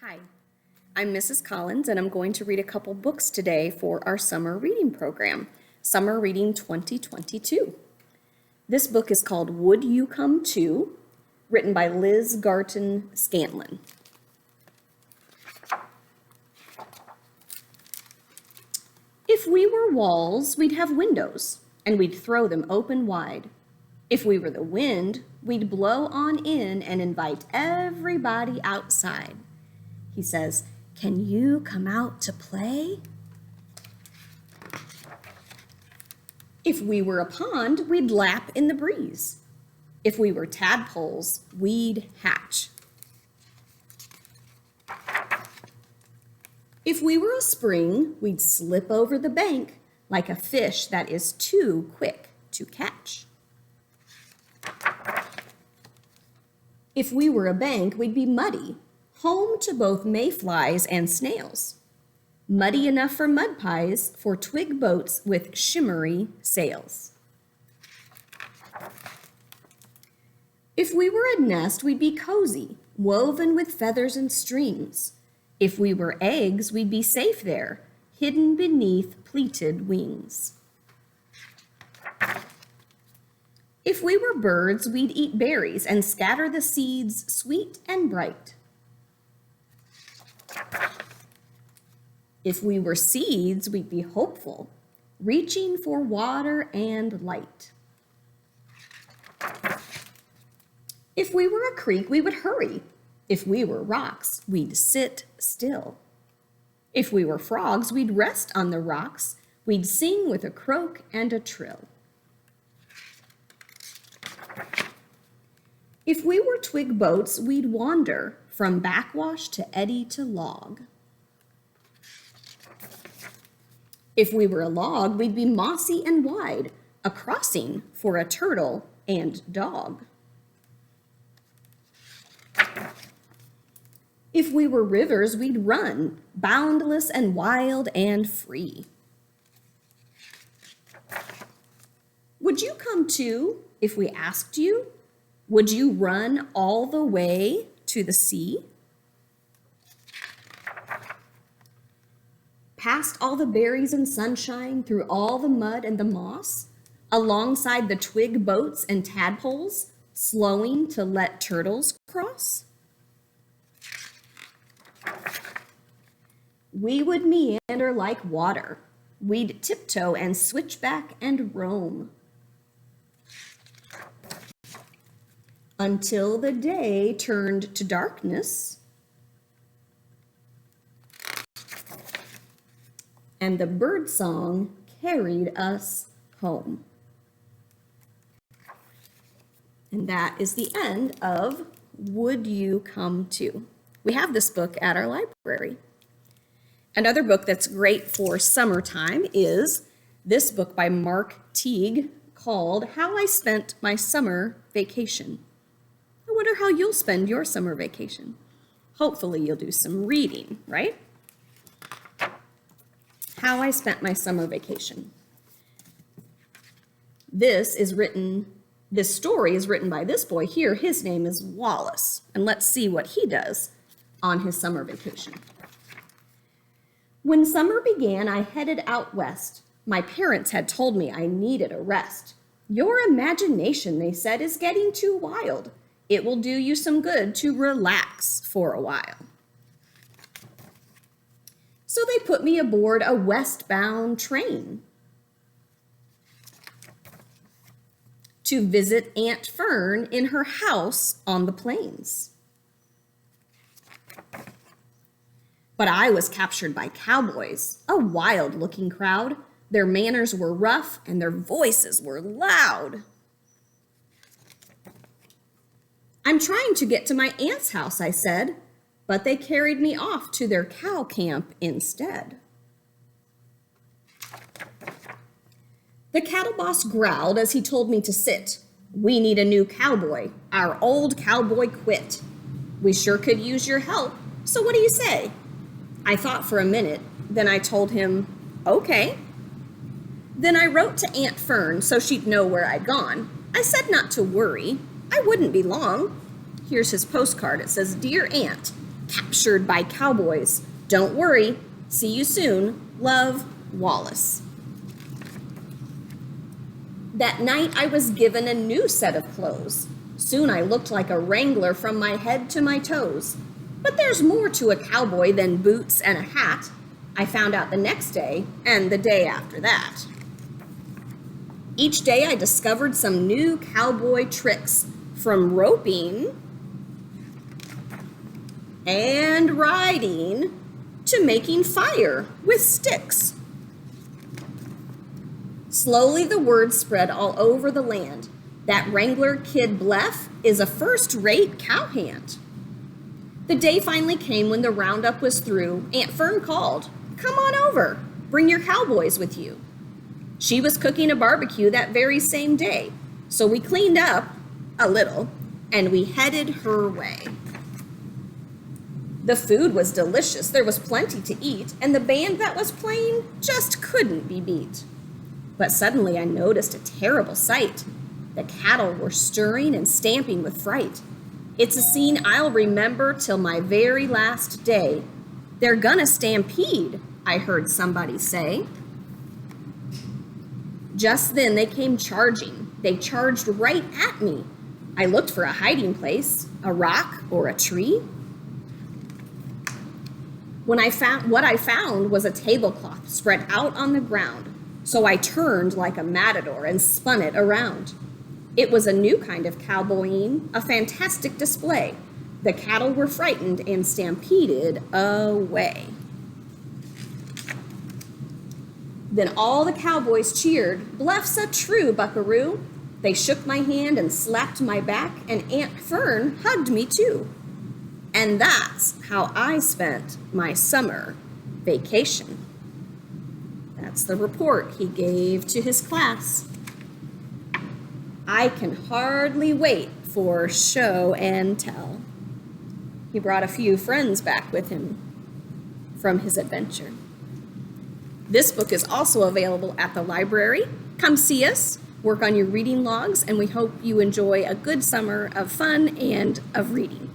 Hi, I'm Mrs. Collins, and I'm going to read a couple books today for our summer reading program, Summer Reading 2022. This book is called Would You Come Too?, written by Liz Garton Scanlon. If we were walls, we'd have windows, and we'd throw them open wide. If we were the wind, we'd blow on in and invite everybody outside. He says, "Can you come out to play?" If we were a pond, we'd lap in the breeze. If we were tadpoles, we'd hatch. If we were a spring, we'd slip over the bank like a fish that is too quick to catch. If we were a bank, we'd be muddy, home to both mayflies and snails. Muddy enough for mud pies, for twig boats with shimmery sails. If we were a nest, we'd be cozy, woven with feathers and streams. If we were eggs, we'd be safe there, hidden beneath pleated wings. If we were birds, we'd eat berries and scatter the seeds sweet and bright. If we were seeds, we'd be hopeful, reaching for water and light. If we were a creek, we would hurry. If we were rocks, we'd sit still. If we were frogs, we'd rest on the rocks. We'd sing with a croak and a trill. If we were twig boats, we'd wander from backwash to eddy to log. If we were a log, we'd be mossy and wide, a crossing for a turtle and dog. If we were rivers, we'd run, boundless and wild and free. Would you come too if we asked you? Would you run all the way to the sea? Past all the berries and sunshine, through all the mud and the moss, alongside the twig boats and tadpoles, slowing to let turtles cross? We would meander like water. We'd tiptoe and switch back and roam. Until the day turned to darkness and the birdsong carried us home. And that is the end of Would You Come Too? We have this book at our library. Another book that's great for summertime is this book by Mark Teague called How I Spent My Summer Vacation. I wonder how you'll spend your summer vacation. Hopefully you'll do some reading, right? How I Spent My Summer Vacation. This story is written by this boy here. His name is Wallace. And let's see what he does on his summer vacation. When summer began, I headed out west. My parents had told me I needed a rest. Your imagination, they said, is getting too wild. It will do you some good to relax for a while. So they put me aboard a westbound train to visit Aunt Fern in her house on the plains. But I was captured by cowboys, a wild-looking crowd. Their manners were rough and their voices were loud. I'm trying to get to my aunt's house, I said, but they carried me off to their cow camp instead. The cattle boss growled as he told me to sit. We need a new cowboy. Our old cowboy quit. We sure could use your help, so what do you say? I thought for a minute, then I told him, okay. Then I wrote to Aunt Fern so she'd know where I'd gone. I said not to worry. I wouldn't be long. Here's his postcard. It says, "Dear Aunt, captured by cowboys. Don't worry. See you soon. Love, Wallace. That night I was given a new set of clothes. Soon I looked like a wrangler from my head to my toes. But there's more to a cowboy than boots and a hat. I found out the next day and the day after that. Each day I discovered some new cowboy tricks, from roping and riding to making fire with sticks. Slowly the word spread all over the land that Wrangler Kid Bleff is a first-rate cowhand. The day finally came when the roundup was through. Aunt Fern called, "Come on over, bring your cowboys with you." She was cooking a barbecue that very same day, so we cleaned up a little and we headed her way. The food was delicious, there was plenty to eat, and the band that was playing just couldn't be beat. But suddenly I noticed a terrible sight. The cattle were stirring and stamping with fright. It's a scene I'll remember till my very last day. "They're gonna stampede," I heard somebody say. Just then they came charging. They charged right at me. I looked for a hiding place, a rock or a tree. What I found was a tablecloth spread out on the ground. So I turned like a matador and spun it around. It was a new kind of cowboying, a fantastic display. The cattle were frightened and stampeded away. Then all the cowboys cheered, "Bleff's a true buckaroo." They shook my hand and slapped my back, and Aunt Fern hugged me too. And that's how I spent my summer vacation. That's the report he gave to his class. I can hardly wait for show and tell. He brought a few friends back with him from his adventure. This book is also available at the library. Come see us, work on your reading logs, and we hope you enjoy a good summer of fun and of reading.